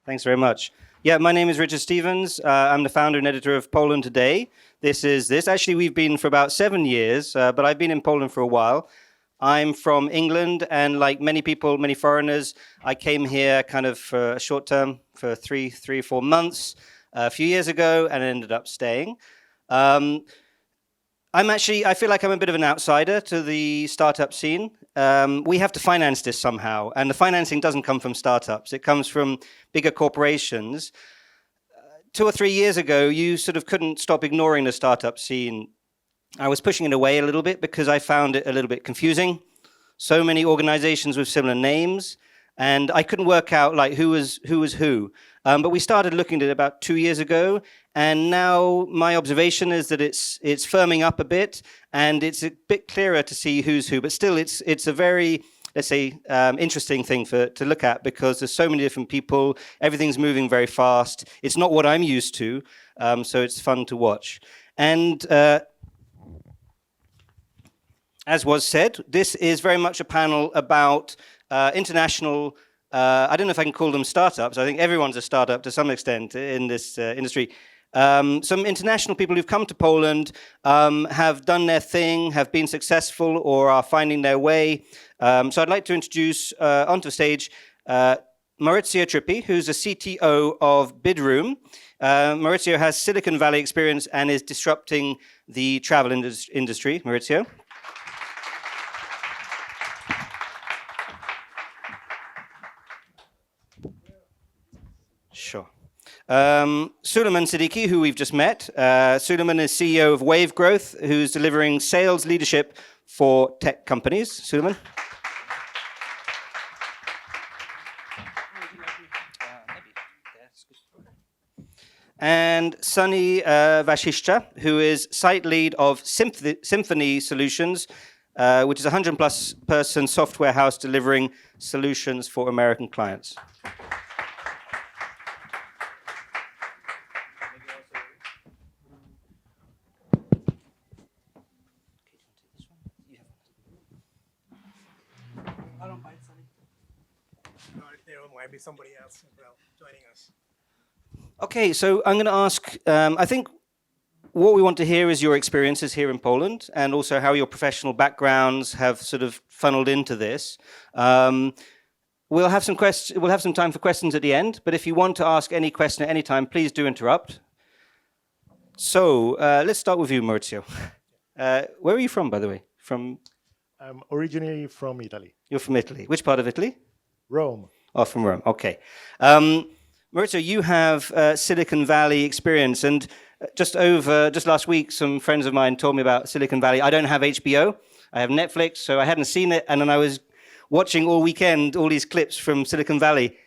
Thanks very much. Yeah, my name is Richard Stevens. I'm the founder and editor of Poland Today. Actually, we've been for about 7 years, but I've been in Poland for a while. I'm from England, and like many people, many foreigners, I came here kind of for a short term, for three or 4 months a few years ago, and ended up staying. I feel like I'm a bit of an outsider to the startup scene. We have to finance this somehow, and the financing doesn't come from startups. It comes from bigger corporations. 2 or 3 years ago, you sort of couldn't stop ignoring the startup scene. I was pushing it away a little bit because I found it a little bit confusing. So many organizations with similar names, and I couldn't work out like who was who. But we started looking at it about 2 years ago, and now my observation is that it's firming up a bit, and it's a bit clearer to see who's who. But still, it's a very, let's say, interesting thing to look at, because there's so many different people. Everything's moving very fast. It's not what I'm used to, so it's fun to watch. And as was said, this is very much a panel about international, I don't know if I can call them startups. I think everyone's a startup to some extent in this industry. Some international people who've come to Poland, have done their thing, have been successful, or are finding their way. So I'd like to introduce onto the stage Maurizio Tripi, who's the CTO of Bidroom. Maurizio has Silicon Valley experience and is disrupting the travel industry. Maurizio. Sure. Suleman Siddiqui, who we've just met. Suleman is CEO of Wave Growth, who's delivering sales leadership for tech companies. Suleman. And Sunny Vashischa, who is site lead of Symphony Solutions, which is a 100-plus person software house delivering solutions for American clients. Maybe somebody else as well joining us. Okay, so I'm going to ask, I think what we want to hear is your experiences here in Poland, and also how your professional backgrounds have sort of funneled into this. We'll have some time for questions at the end, but if you want to ask any question at any time, please do interrupt. So let's start with you, Maurizio. Where are you from, by the way? I'm originally from Italy. You're from Italy. Which part of Italy? Rome. Oh, from Rome. Okay. Maurizio, you have Silicon Valley experience, and just last week, some friends of mine told me about Silicon Valley. I don't have HBO. I have Netflix, so I hadn't seen it, and then I was watching all weekend all these clips from Silicon Valley.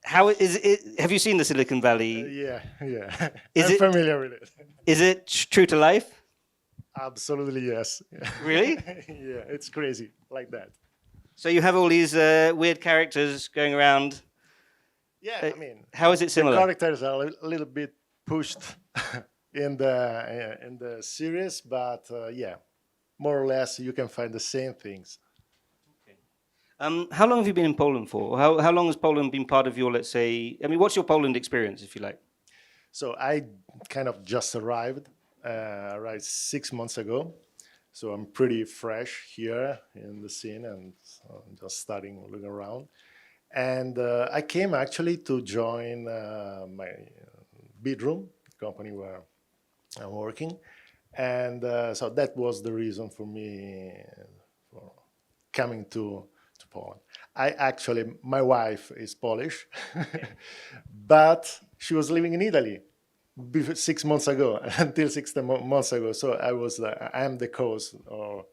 How is it? Have you seen the Silicon Valley? Yeah. I'm familiar with it. Is it true to life? Absolutely, yes. Really? Yeah, it's crazy like that. So you have all these weird characters going around. Yeah, I mean, how is it similar? The characters are a little bit pushed in the series, but yeah, more or less you can find the same things. Okay. How long have you been in Poland for? How long has Poland been part of your, let's say, I mean, what's your Poland experience, if you like? So I kind of just arrived 6 months ago. So I'm pretty fresh here in the scene, and I'm just starting looking around. And I came actually to join my Bidroom, company where I'm working. And so that was the reason for me for coming to Poland. My wife is Polish, but she was living in Italy 6 months ago, until 6 months ago. So I'm the cause of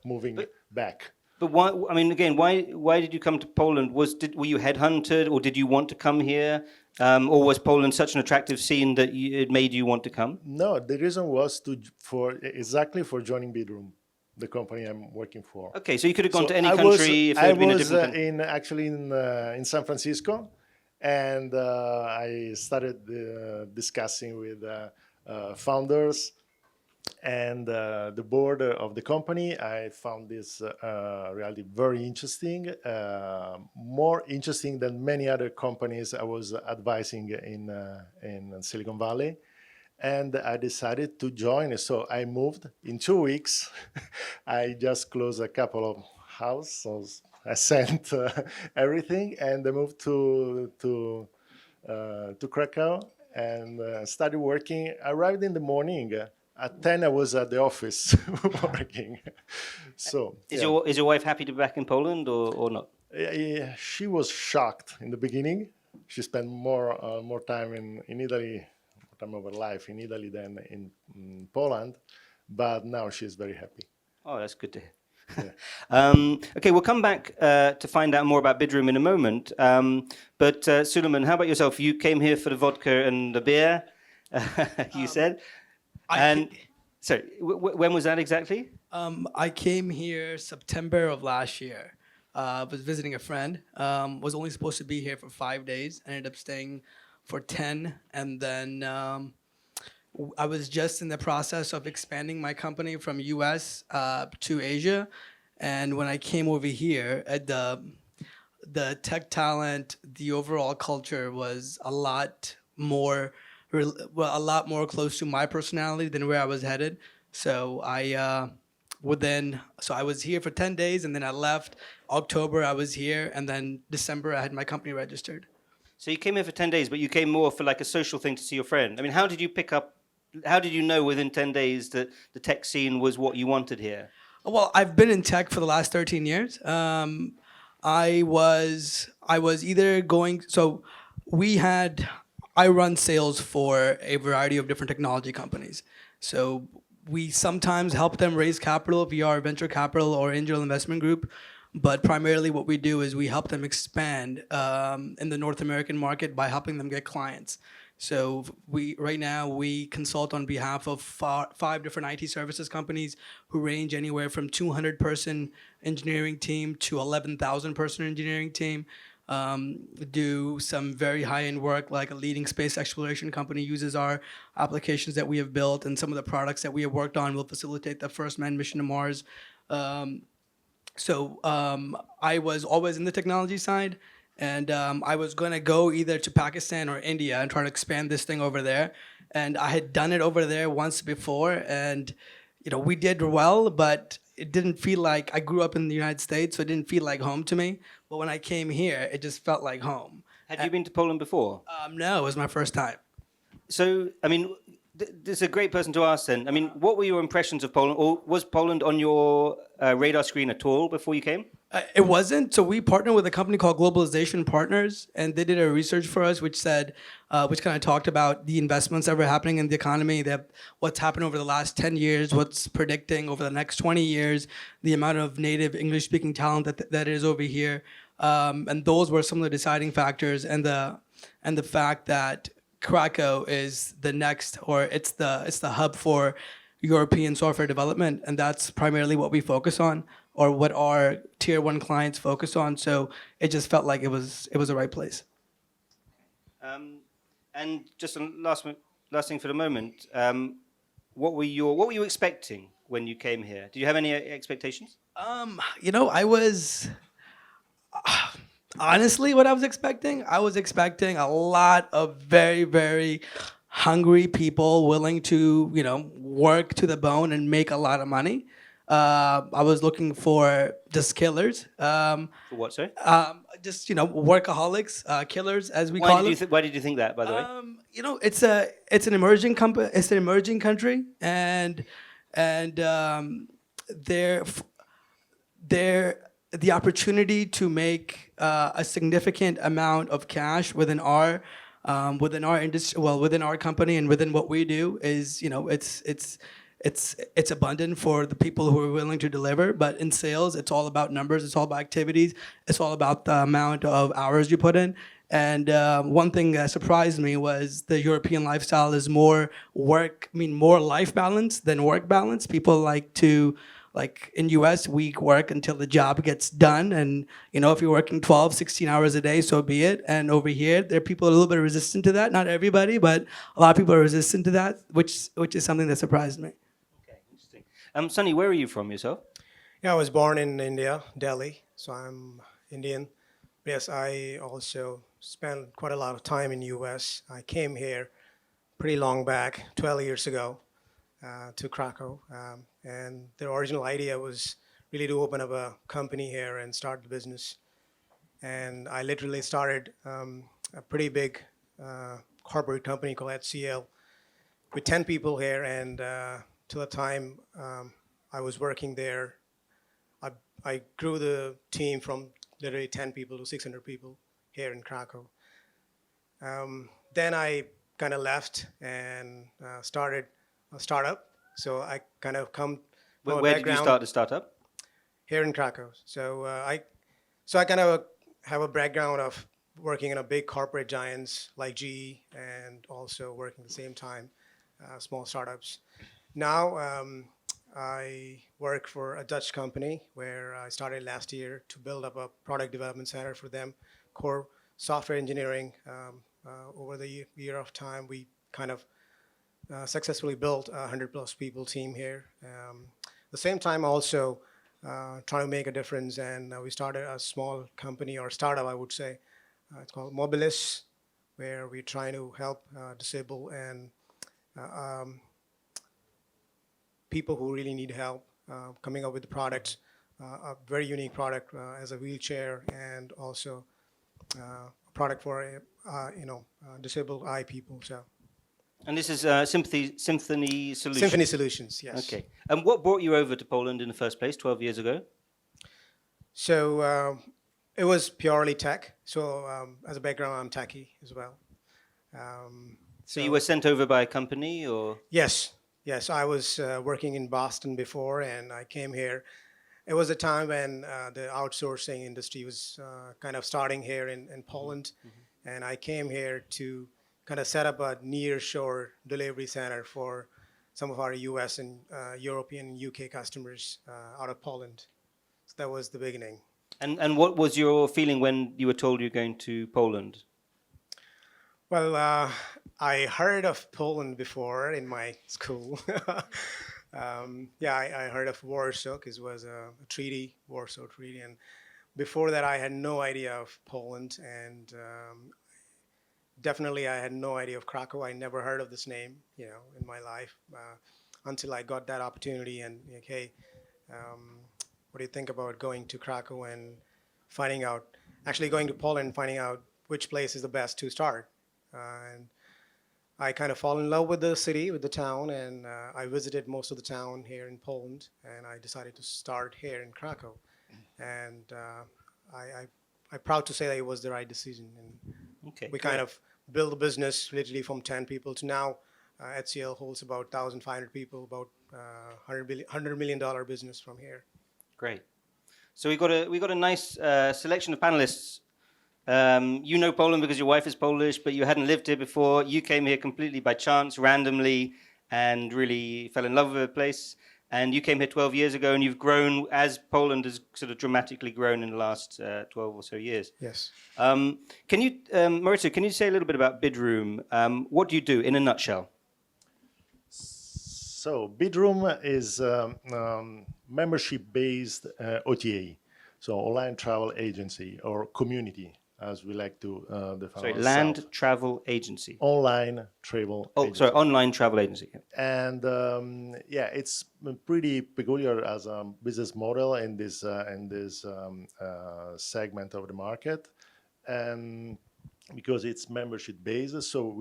moving back. But why? I mean, again, why did you come to Poland? Were you headhunted, or did you want to come here, or was Poland such an attractive scene that it made you want to come? No, the reason was for joining Bidroom, the company I'm working for. Okay, so you could have gone to any country if there had been a different country. I was in San Francisco. And I started discussing with founders, And the board of the company, I found this really very interesting, more interesting than many other companies I was advising in Silicon Valley. And I decided to join. So I moved in 2 weeks. I just closed a couple of houses. I sent everything, and I moved to Krakow and started working. I arrived in the morning. At 10, I was at the office working. So Is your wife happy to be back in Poland or not? yeah, she was shocked in the beginning. She spent more time in Italy, more time of her life in Italy than in Poland, but now she's very happy. Oh, that's good to hear. Yeah. Okay, we'll come back to find out more about Bidroom in a moment. But Suleman, how about yourself? You came here for the vodka and the beer, you said. Sorry, when was that exactly? I came here September of last year. Was visiting a friend. Was only supposed to be here for 5 days. Ended up staying for 10, and then I was just in the process of expanding my company from U.S. To Asia, and when I came over here, the tech talent, the overall culture was a lot more close to my personality than where I was headed. So I was here for 10 days, and then I left. October I was here, and then December I had my company registered. So you came here for 10 days, but you came more for like a social thing to see your friend. I mean, how did you know within 10 days that the tech scene was what you wanted here? Well, I've been in tech for the last 13 years. I was either going, so I run sales for a variety of different technology companies. So we sometimes help them raise capital via our venture capital or angel investment group. But primarily what we do is we help them expand in the North American market by helping them get clients. So right now we consult on behalf of 5 different IT services companies who range anywhere from 200-person engineering team to 11,000-person engineering team. Do some very high-end work, like a leading space exploration company uses our applications that we have built, and some of the products that we have worked on will facilitate the first manned mission to Mars. So I was always in the technology side, and I was going to go either to Pakistan or India and try to expand this thing over there. And I had done it over there once before, and we did well, but it didn't feel like, I grew up in the United States, so it didn't feel like home to me. But when I came here, it just felt like home. Had you been to Poland before? No, it was my first time. So, I mean, this is a great person to ask then. I mean, what were your impressions of Poland? Or was Poland on your radar screen at all before you came? It wasn't. So we partnered with a company called Globalization Partners, and they did a research for us, which said, which kind of talked about the investments that were happening in the economy, what's happened over the last 10 years, what's predicting over the next 20 years, the amount of native English-speaking talent that is over here, and those were some of the deciding factors, and the fact that Krakow is the next, or it's the hub for European software development, and that's primarily what we focus on, or what our tier 1 clients focus on. So it just felt like it was the right place. And just a last thing for the moment, what were you expecting when you came here? Did you have any expectations? I was honestly, what I was expecting a lot of very, very hungry people willing to, work to the bone and make a lot of money. I was looking for just killers. For what, sorry? Just workaholics, killers, as we call them. Why did you think that, by the way? It's an emerging country, and the opportunity to make a significant amount of cash within our industry, within our company and within what we do is, it's abundant for the people who are willing to deliver. But in sales, it's all about numbers. It's all about activities. It's all about the amount of hours you put in. And one thing that surprised me was the European lifestyle is more life balance than work balance. People like to, like in US, we work until the job gets done. And, if you're working 12, 16 hours a day, so be it. And over here, there are people a little bit resistant to that. Not everybody, but a lot of people are resistant to that, which is something that surprised me. Okay. Sunny, where are you from yourself? Yeah, I was born in India, Delhi, so I'm Indian. Yes, I also spent quite a lot of time in US. I came here pretty long back, 12 years ago, to Krakow. And the original idea was really to open up a company here and start the business. And I literally started a pretty big corporate company called HCL with 10 people here. And till the time I was working there, I grew the team from literally 10 people to 600 people here in Krakow. Then I kind of left and started a startup. So I kind of come from a Where did you background start the startup? here in Krakow. So I kind of have a background of working in a big corporate giants like GE and also working at the same time small startups. Now I work for a Dutch company where I started last year to build up a product development center for them, core software engineering. Over the year of time, we kind of successfully built a 100+ people team here. At the same time, also trying to make a difference, and we started a small company or startup, I would say. It's called Mobilis, where we're trying to help disabled and people who really need help coming up with the products, a very unique product as a wheelchair and also a product for disabled eye people. So And this is Symphony Solutions. Symphony Solutions, yes. Okay. And what brought you over to Poland in the first place 12 years ago? So it was purely tech. So as a background, I'm techie as well. So you were sent over by a company, or? Yes, yes. I was working in Boston before, and I came here. It was a time when the outsourcing industry was kind of starting here in Poland, and I came here to kind of set up a near-shore delivery center for some of our U.S. and European and U.K. customers out of Poland. So that was the beginning. And what was your feeling when you were told you're going to Poland? Well, I heard of Poland before in my school. I heard of Warsaw because it was a treaty, Warsaw Treaty. And before that, I had no idea of Poland. And definitely, I had no idea of Krakow. I never heard of this name, in my life until I got that opportunity. And, hey, what do you think about going to Krakow and actually going to Poland and finding out which place is the best to start? And I kind of fall in love with the city, with the town, and I visited most of the town here in Poland, and I decided to start here in Krakow. And I'm proud to say that it was the right decision. And Okay. we kind of built a business literally from 10 people to now. HCL holds about 1,500 people, about $100 million business from here. Great. So we got a nice selection of panelists. You know Poland because your wife is Polish, but you hadn't lived here before. You came here completely by chance, randomly, and really fell in love with the place. And you came here 12 years ago, and you've grown as Poland has sort of dramatically grown in the last 12 or so years. Yes. Can you, Maurizio, can you say a little bit about Bidroom? What do you do in a nutshell? So Bidroom is membership-based OTA, so online travel agency or community, as we like to define. Sorry, land travel agency. Online travel. Oh, agency. sorry, online travel agency. And it's pretty peculiar as a business model in this segment of the market, and because it's membership based, so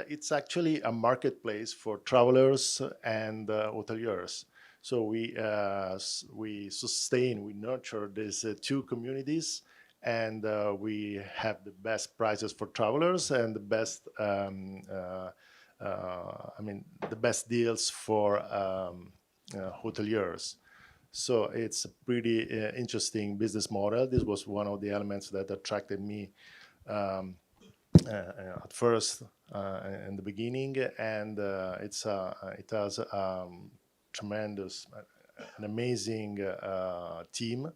it's actually a marketplace for travelers and hoteliers. So we nurture these two communities, and we have the best prices for travelers and the best the best deals for hoteliers. So it's a pretty interesting business model. This was one of the elements that attracted me at first in the beginning, and it has tremendous, an amazing team,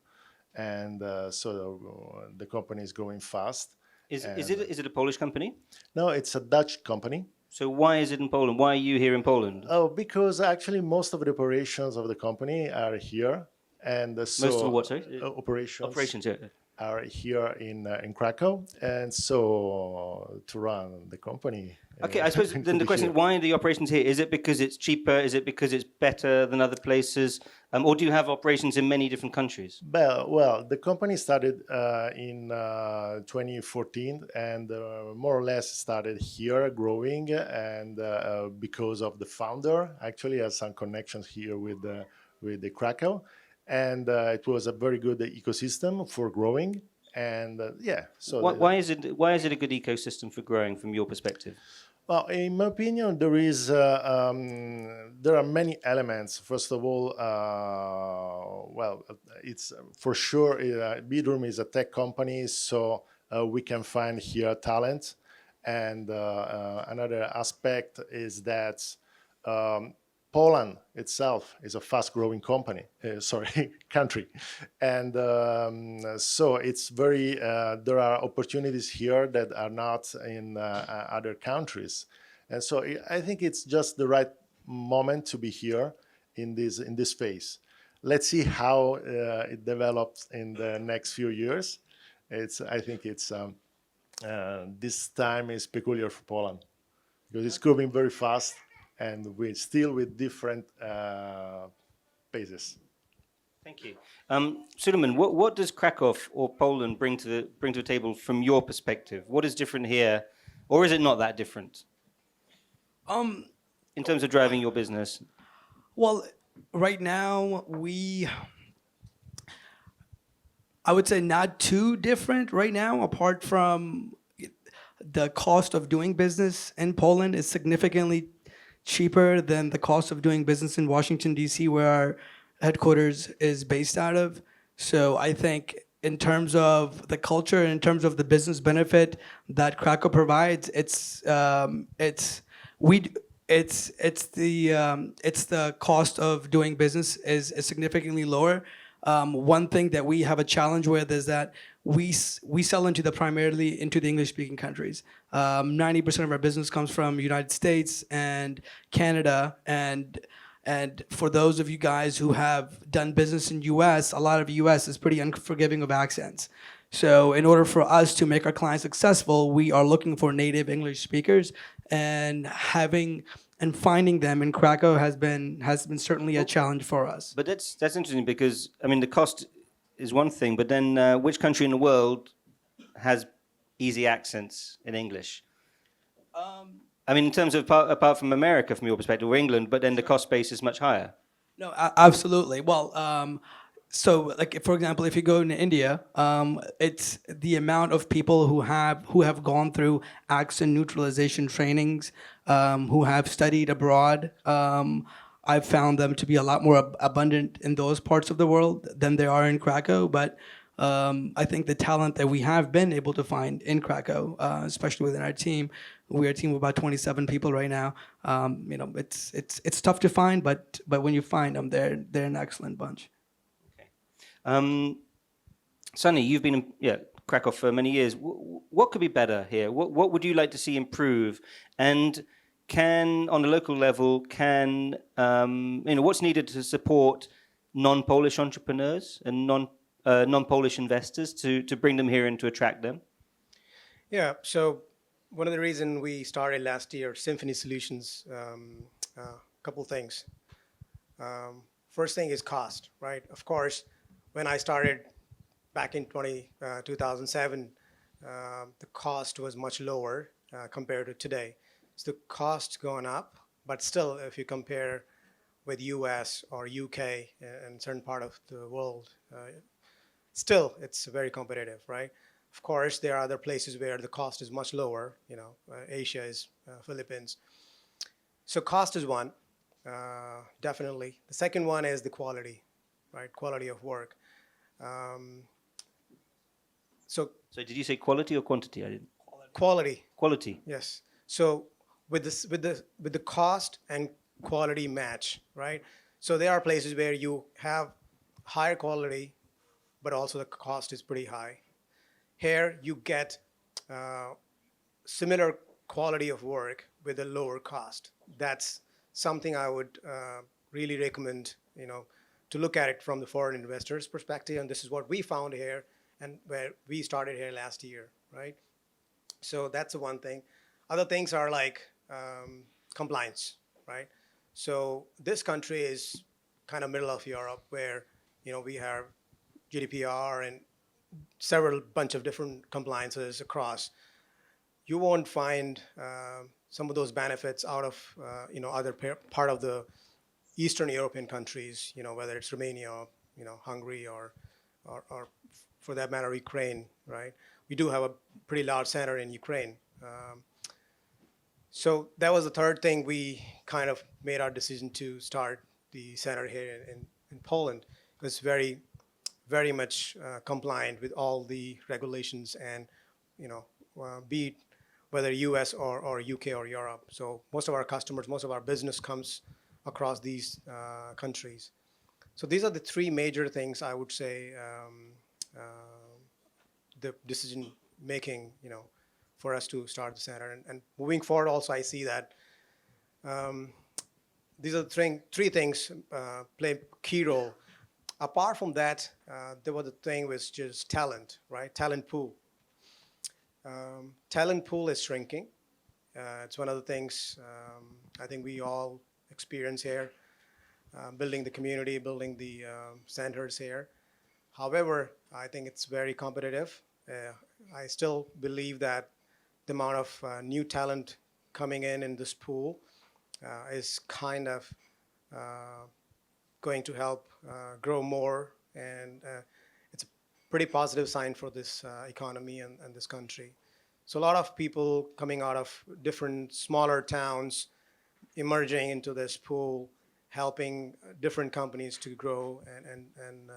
and so the company is growing fast. Is it a Polish company? No, it's a Dutch company. So why is it in Poland? Why are you here in Poland? Oh, because actually most of the operations of the company are here, and so Most of the what, sorry? operations Yeah. are here in Krakow, and so to run the company. Okay, I suppose to then the be question: here. why are the operations here? Is it because it's cheaper? Is it because it's better than other places? Or do you have operations in many different countries? Well, the company started in 2014, and more or less started here growing, and because of the founder, actually has some connections here with the Krakow, and it was a very good ecosystem for growing, and yeah. So Why is it a good ecosystem for growing from your perspective? well, in my opinion, there are many elements. First of all, it's for sure Bidroom is a tech company, so we can find here talent. And another aspect is that um, Poland itself is a fast-growing company, country, and so it's very. There are opportunities here that are not in other countries, and so I think it's just the right moment to be here in this phase. Let's see how it develops in the next few years. I think this time is peculiar for Poland because it's growing very fast and we're still with different paces. Thank you. Suleman, what does Krakow or Poland bring to the table from your perspective? What is different here, or is it not that different in terms of driving your business? Well, right now I would say not too different right now, apart from the cost of doing business in Poland is significantly cheaper than the cost of doing business in Washington, D.C., where our headquarters is based out of. So I think in terms of the culture, in terms of the business benefit that Krakow provides, it's the cost of doing business is significantly lower. One thing that we have a challenge with is that we sell primarily into the English-speaking countries. 90% of our business comes from United States and Canada, and for those of you guys who have done business in U.S., a lot of U.S. is pretty unforgiving of accents. So in order for us to make our clients successful, we are looking for native English speakers, and finding them in Krakow has been certainly a challenge for us. But that's interesting because I mean the cost is one thing, but then which country in the world has easy accents in English? I mean, in terms of apart from America, from your perspective, or England, but then the cost base is much higher. No, absolutely. Well, so like for example, if you go into India, it's the amount of people who have gone through accent neutralization trainings, who have studied abroad. I've found them to be a lot more abundant in those parts of the world than they are in Krakow. But I think the talent that we have been able to find in Krakow, especially within our team, we're a team of about 27 people right now. It's tough to find, but when you find them, they're an excellent bunch. Sunny, you've been in Krakow for many years. What could be better here? What would you like to see improve? And on the local level, what's needed to support non-Polish entrepreneurs and non-Polish investors to bring them here and to attract them? Yeah, so one of the reasons we started last year, Symphony Solutions, a couple things. First thing is cost, right? Of course, when I started back in 2007, the cost was much lower compared to today. So the cost's gone up, but still, if you compare with US or UK and certain part of the world, still it's very competitive, right? Of course, there are other places where the cost is much lower. Asia is Philippines. So cost is one, definitely. The second one is the quality, right? Quality of work. So did you say quality or quantity? I didn't. Quality. Quality. Yes. So with the cost and quality match, right? So there are places where you have higher quality, but also the cost is pretty high. Here you get similar quality of work with a lower cost. That's something I would really recommend, to look at it from the foreign investors' perspective. And this is what we found here, and where we started here last year, right? So that's the one thing. Other things are like compliance, right? So this country is kind of middle of Europe, where we have GDPR and several bunch of different compliances across. You won't find some of those benefits out of other part of the Eastern European countries, whether it's Romania, Hungary, or for that matter, Ukraine, right? We do have a pretty large center in Ukraine. So that was the third thing. We kind of made our decision to start the center here in Poland. It's very, very much compliant with all the regulations, and be it whether US or UK or Europe. So most of our customers, most of our business comes across these countries. So these are the three major things I would say, the decision making, for us to start the center. And moving forward, also I see that these are the three things play a key role. Apart from that, there was a thing with just talent, right? Talent pool. Talent pool is shrinking. It's one of the things I think we all experience here, building the community, building the centers here. However, I think it's very competitive. I still believe that the amount of new talent coming in this pool is kind of going to help grow more, and it's a pretty positive sign for this economy and this country. So a lot of people coming out of different smaller towns, emerging into this pool, helping different companies to grow and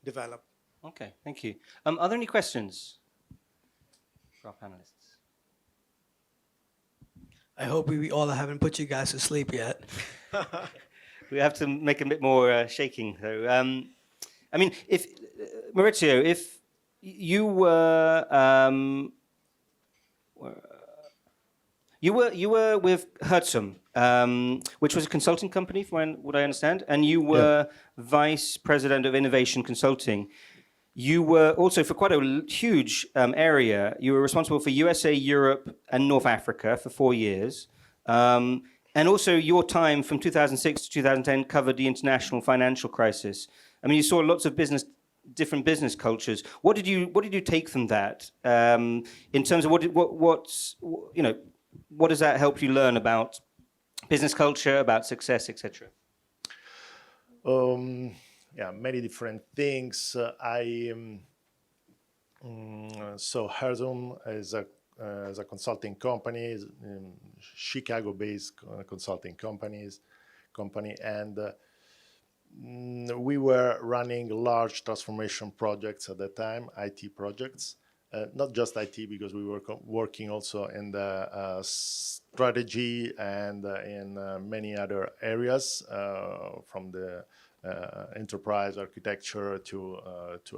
develop. Okay, thank you. Are there any questions for our panelists? I hope we all haven't put you guys to sleep yet. We have to make a bit more shaking, though. I mean, if Maurizio, if you were you were with Hertzum, which was a consulting company, from what I understand, and you were vice president of innovation consulting. You were also, for quite a huge area, you were responsible for USA, Europe, and North Africa for 4 years. And also your time from 2006 to 2010 covered the international financial crisis. I mean, you saw lots of different business cultures. What did you take from that in terms of what does that help you learn about business culture, about success, etc.? Yeah, many different things. So Hertzum is a consulting company, Chicago-based consulting company, and we were running large transformation projects at that time, IT projects. Not just IT, because we were working also in the strategy and in many other areas, from the enterprise architecture to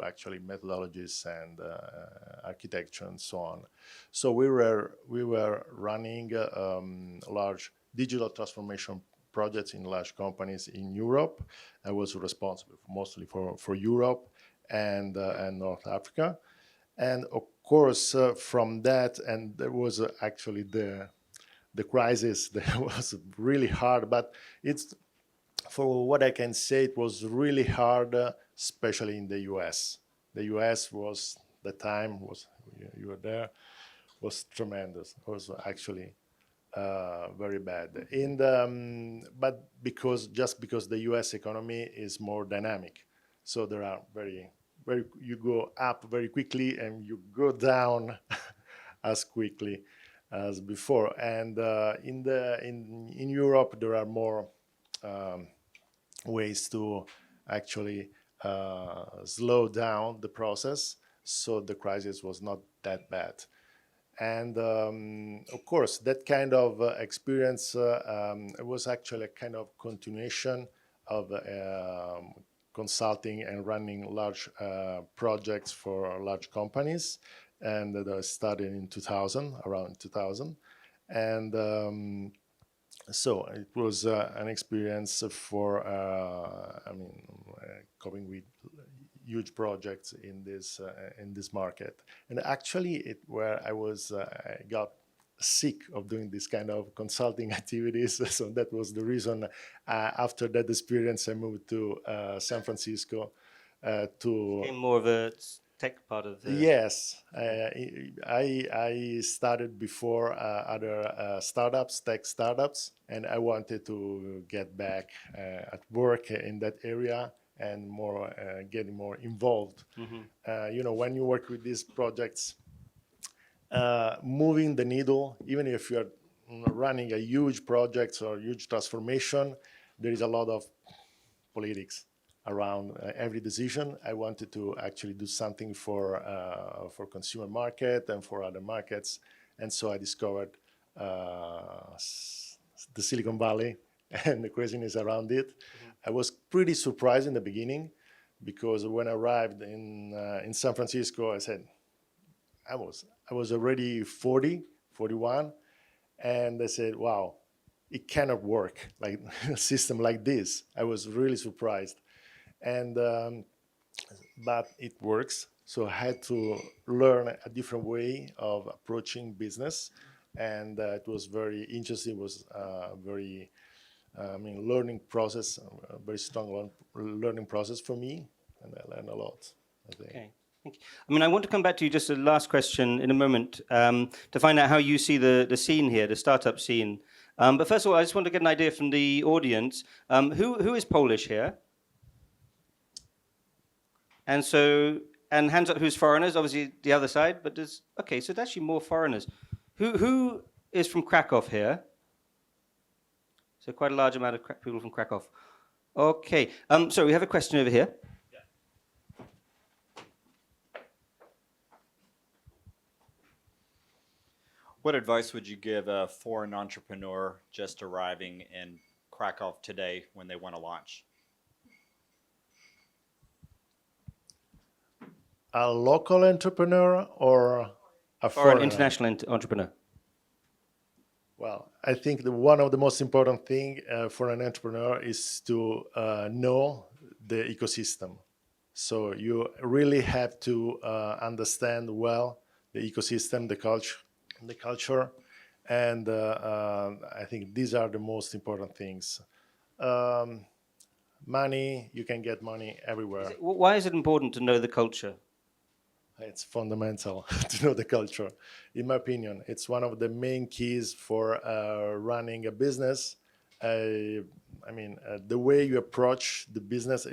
actually methodologies and architecture and so on. So we were running large digital transformation projects in large companies in Europe. I was responsible mostly for Europe and North Africa. And of course, from that, and there was actually the crisis that was really hard, but it's, for what I can say, it was really hard, especially in the US. The US was, the time was, you were there, was tremendous. It was actually very bad. But just because the US economy is more dynamic. So there are you go up very quickly and you go down as quickly as before. And in Europe, there are more ways to actually slow down the process. So the crisis was not that bad. And of course, that kind of experience was actually a kind of continuation of consulting and running large projects for large companies. And that I started in 2000, around 2000. And so it was an experience for, coping with huge projects in this market. And actually, I got sick of doing this kind of consulting activities. So that was the reason. After that experience, I moved to San Francisco to. Became more of a tech part of the. Yes, I started before other tech startups, and I wanted to get back at work in that area and getting more involved. When you work with these projects, moving the needle, even if you're running a huge project or huge transformation, there is a lot of politics around every decision. I wanted to actually do something for consumer market and for other markets, and so I discovered the Silicon Valley and the craziness around it. I was pretty surprised in the beginning because when I arrived in San Francisco, I said I was already 41, and I said, wow, it cannot work like a system like this. I was really surprised. And but it works. So I had to learn a different way of approaching business, and it was very interesting. It was very, learning process, a very strong learning process for me, and I learned a lot, I think. Okay. Thank you. I want to come back to you just a last question in a moment to find out how you see the scene here, the startup scene. But first of all, I just want to get an idea from the audience. Who is Polish here? And hands up who's foreigners, obviously the other side, but so there's actually more foreigners. Who is from Krakow here? So quite a large amount of people from Krakow. Okay, so we have a question over here. Yeah. What advice would you give a foreign entrepreneur just arriving in Krakow today when they want to launch? A local entrepreneur or a Or foreigner? an international entrepreneur? Well, I think one of the most important thing for an entrepreneur is to know the ecosystem. So you really have to understand well the ecosystem, the culture, and I think these are the most important things. Money, you can get money everywhere. Why is it important to know the culture? It's fundamental to know the culture. In my opinion, it's one of the main keys for running a business. The way you approach the business,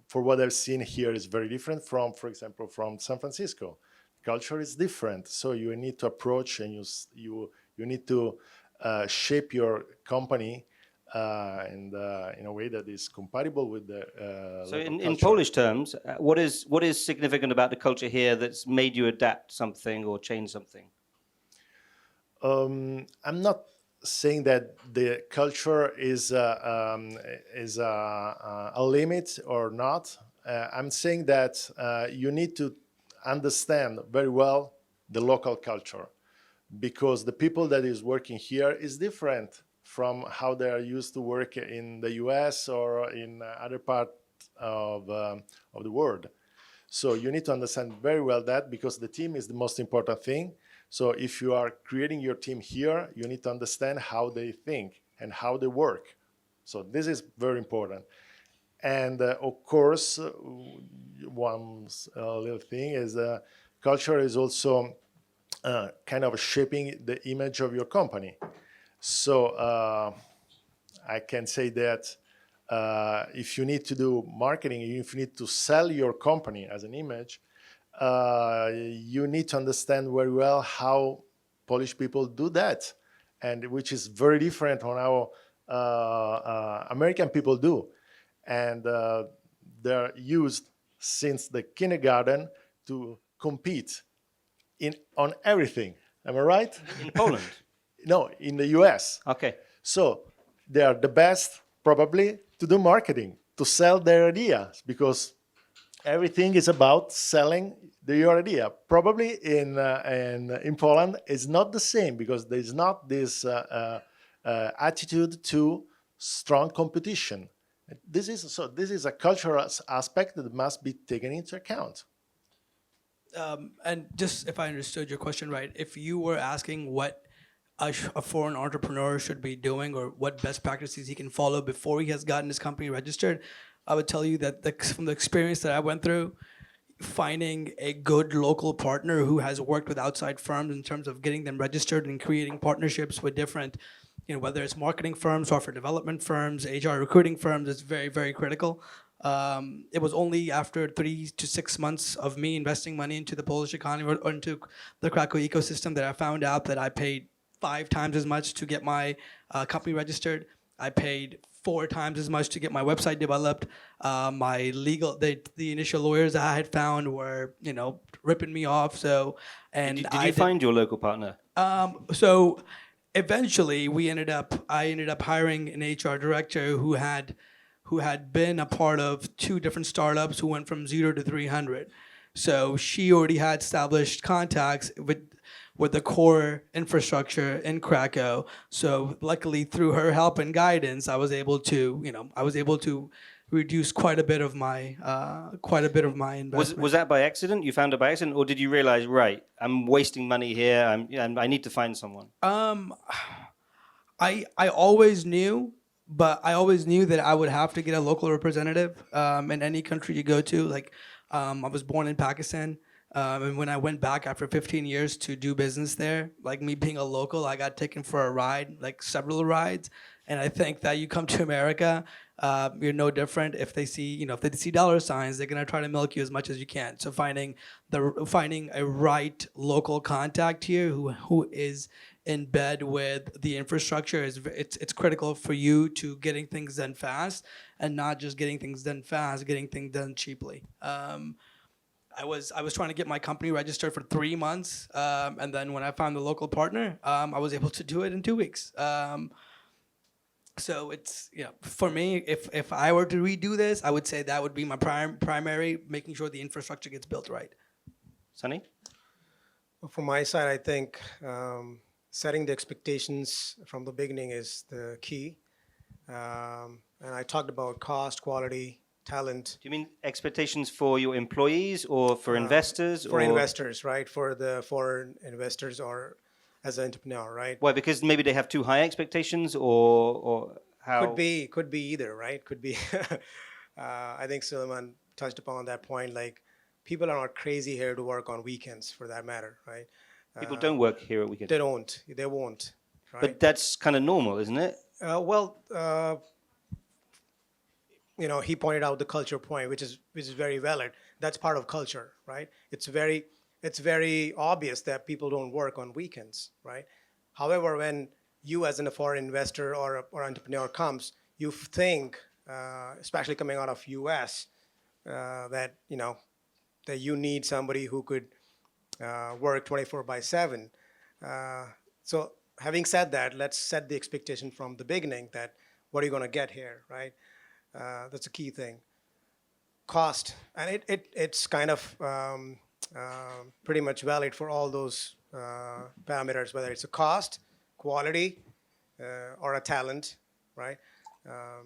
for what I've seen here is very different from, for example, from San Francisco. Culture is different, so you need to approach and you need to shape your company in a way that is compatible with the So local in culture. Polish terms, what is significant about the culture here that's made you adapt something or change something? I'm not saying that the culture is a limit or not. I'm saying that you need to understand very well the local culture, because the people that is working here is different from how they are used to work in the US or in other parts of the world. So you need to understand very well that, because the team is the most important thing. So if you are creating your team here, you need to understand how they think and how they work. So this is very important. And of course, one little thing is culture is also kind of shaping the image of your company. So I can say that if you need to do marketing, if you need to sell your company as an image, you need to understand very well how Polish people do that, and which is very different from how American people do. And they're used since the kindergarten to compete on everything. Am I right? In Poland? No, in the US. Okay. So they are the best probably to do marketing, to sell their ideas, because everything is about selling your idea. Probably in Poland, it's not the same because there's not this attitude to strong competition. This is a cultural aspect that must be taken into account. And just if I understood your question right, if you were asking what a foreign entrepreneur should be doing or what best practices he can follow before he has gotten his company registered, I would tell you that from the experience that I went through, finding a good local partner who has worked with outside firms in terms of getting them registered and creating partnerships with different, whether it's marketing firms, software development firms, HR recruiting firms, is very, very critical. It was only after 3 to 6 months of me investing money into the Polish economy or into the Krakow ecosystem that I found out that I paid 5 times as much to get my company registered. I paid 4 times as much to get my website developed. My the initial lawyers I had found were, ripping me off. So, and Did you find your local partner? So eventually I ended up hiring an HR director who had been a part of 2 different startups who went from 0 to 300. So she already had established contacts with the core infrastructure in Krakow. So luckily through her help and guidance, I was able to reduce quite a bit of my investment. Was that by accident? You found it by accident, or did you realize, right, I'm wasting money here, I need to find someone? I always knew, but I always knew that I would have to get a local representative in any country you go to. Like, I was born in Pakistan, and when I went back after 15 years to do business there, like me being a local, I got taken for a ride, like several rides. And I think that you come to America, you're no different. If they see, if they see dollar signs, they're gonna try to milk you as much as you can. So finding a right local contact here who is in bed with the infrastructure it's critical for you to getting things done fast, and not just getting things done fast, getting things done cheaply. I was trying to get my company registered for 3 months, and then when I found the local partner, I was able to do it in 2 weeks. So it's, for me, if I were to redo this, I would say that would be my primary, making sure the infrastructure gets built right. Sunny? From my side, I think setting the expectations from the beginning is the key. And I talked about cost, quality, talent. Do you mean expectations for your employees or for investors? For investors, right? For the foreign investors or as an entrepreneur, right? Why? Because maybe they have too high expectations, or how? Could be either, right? Could be. I think Suleman touched upon that point. Like, people are not crazy here to work on weekends, for that matter, right? People don't work here at weekends. They won't. Right? But that's kind of normal, isn't it? He pointed out the culture point, which is very valid. That's part of culture, right? It's very obvious that people don't work on weekends, right? However, when you as a foreign investor or entrepreneur comes, you think, especially coming out of US, that you need somebody who could work 24/7. So having said that, let's set the expectation from the beginning that what are you going to get here, right? That's a key thing. Cost, and it's kind of pretty much valid for all those parameters, whether it's a cost, quality, or a talent, right?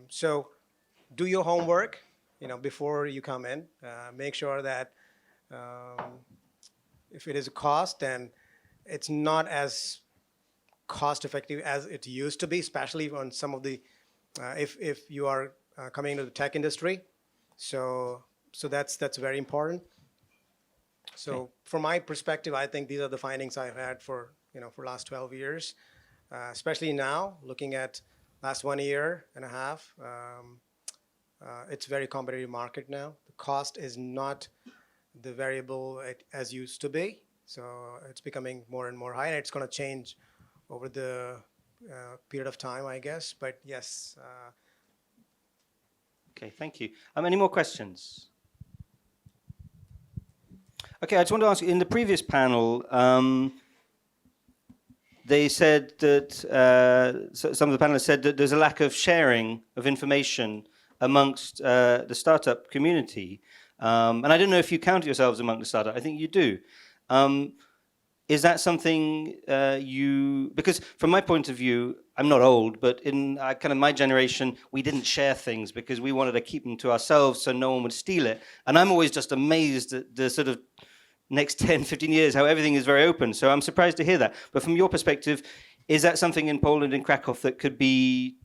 So do your homework, before you come in. Make sure that if it is a cost, then it's not as cost effective as it used to be, especially on some of the, if you are coming into the tech industry. So that's very important. So from my perspective, I think these are the findings I've had for last 12 years, especially now looking at last 1 year and a half. It's a very competitive market now. The cost is not the variable as used to be. So it's becoming more and more high, and it's going to change over the period of time, I guess. But yes. Okay, thank you. Any more questions? Okay, I just want to ask, in the previous panel, they said that, some of the panelists said that there's a lack of sharing of information amongst the startup community. And I don't know if you count yourselves among the startup. I think you do. Is that something because from my point of view, I'm not old, but in kind of my generation, we didn't share things because we wanted to keep them to ourselves so no one would steal it. And I'm always just amazed at the sort of next 10, 15 years, how everything is very open. So I'm surprised to hear that. But from your perspective, is that something in Poland, in Krakow, that could be,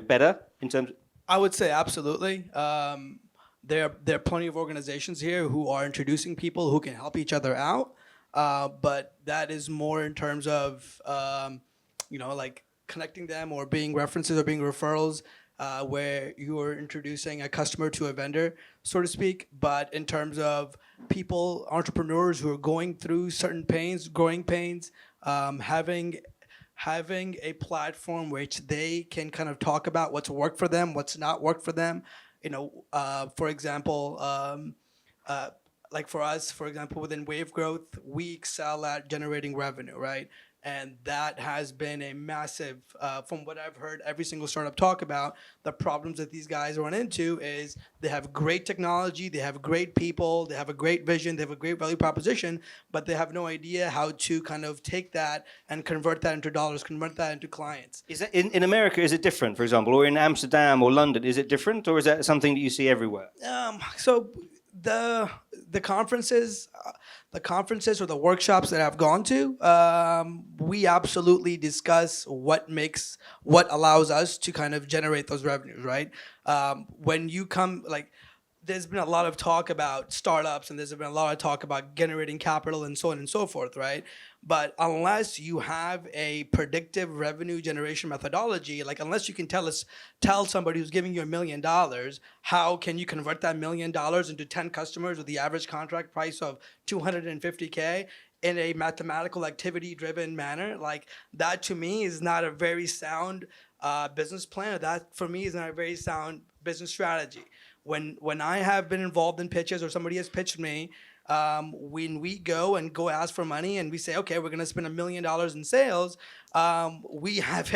better in terms of... I would say absolutely. There are plenty of organizations here who are introducing people who can help each other out. But that is more in terms of, like connecting them or being references or being referrals, where you are introducing a customer to a vendor, so to speak. But in terms of people, entrepreneurs who are going through certain pains, growing pains, having a platform which they can kind of talk about what's worked for them, what's not worked for them. For example, like for us, for example, within Wave Growth, we excel at generating revenue, right? And that has been a massive, from what I've heard every single startup talk about, the problems that these guys run into is they have great technology, they have great people, they have a great vision, they have a great value proposition, but they have no idea how to kind of take that and convert that into dollars, convert that into clients. Is that in America, is it different, for example, or in Amsterdam or London, is it different, or is that something that you see everywhere? So the conferences or the workshops that I've gone to, we absolutely discuss what allows us to kind of generate those revenues, right? When you come, like, there's been a lot of talk about startups and there's been a lot of talk about generating capital and so on and so forth, right? But unless you have a predictive revenue generation methodology, like unless you can tell somebody who's giving you $1 million, how can you convert that $1 million into 10 customers with the average contract price of $250K in a mathematical activity-driven manner? Like, that to me is not a very sound business plan. That for me is not a very sound business strategy. When I have been involved in pitches or somebody has pitched me, when we go ask for money and we say, okay, we're gonna spend $1 million in sales, we have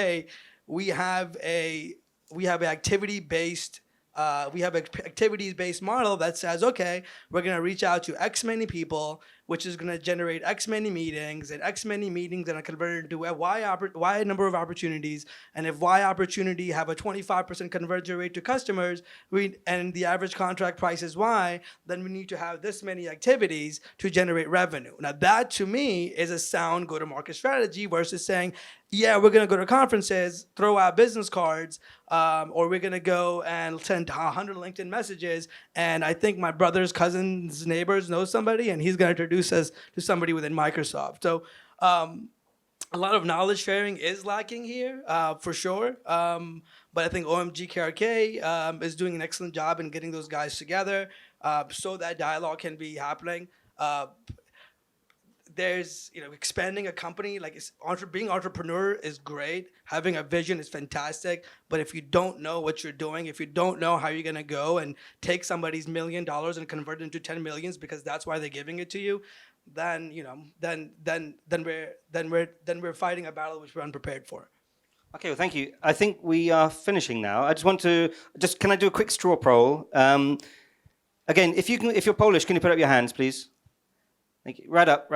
activity-based activities-based model that says, okay, we're going to reach out to X many people, which is going to generate X many meetings, and X many meetings that are converted into Y number of opportunities. And if Y opportunity have a 25% conversion rate to customers, and the average contract price is Y, then we need to have this many activities to generate revenue. Now, that to me is a sound go-to-market strategy versus saying, yeah, we're going to go to conferences, throw out business cards, or we're going to go and send 100 LinkedIn messages, and I think my brother's cousin's neighbors know somebody, and he's going to introduce us to somebody within Microsoft. So a lot of knowledge sharing is lacking here, for sure. But I think OMGKRK is doing an excellent job in getting those guys together so that dialogue can be happening. There's, expanding a company, like being entrepreneur is great. Having a vision is fantastic. But if you don't know what you're doing, if you don't know how you're going to go and take somebody's $1 million and convert it into 10 millions because that's why they're giving it to you, then, we're fighting a battle which we're unprepared for. Okay, well, thank you. I think we are finishing now. I just want to, can I do a quick straw poll? Again, if you're Polish, can you put up your hands, please? Thank you. Right up.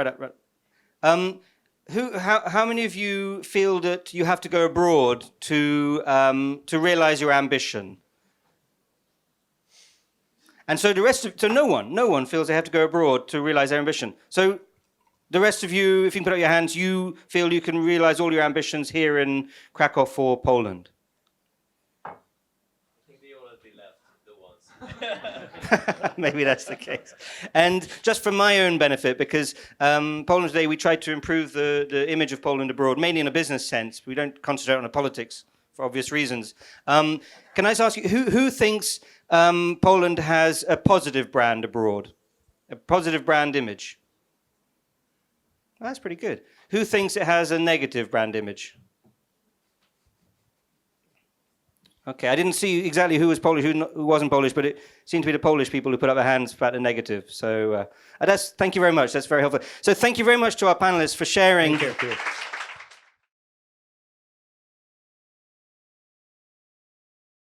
How many of you feel that you have to go abroad to realize your ambition? And so no one feels they have to go abroad to realize their ambition. So the rest of you, if you can put up your hands, you feel you can realize all your ambitions here in Krakow for Poland. Maybe that's the case. And just for my own benefit, because Poland Today, we try to improve the image of Poland abroad, mainly in a business sense. We don't concentrate on the politics for obvious reasons. Can I just ask you, who thinks Poland has a positive brand abroad? A positive brand image? Well, that's pretty good. Who thinks it has a negative brand image? Okay, I didn't see exactly who was Polish, who wasn't Polish, but it seemed to be the Polish people who put up their hands about the negative. So thank you very much. That's very helpful. So thank you very much to our panelists for sharing. Thank you.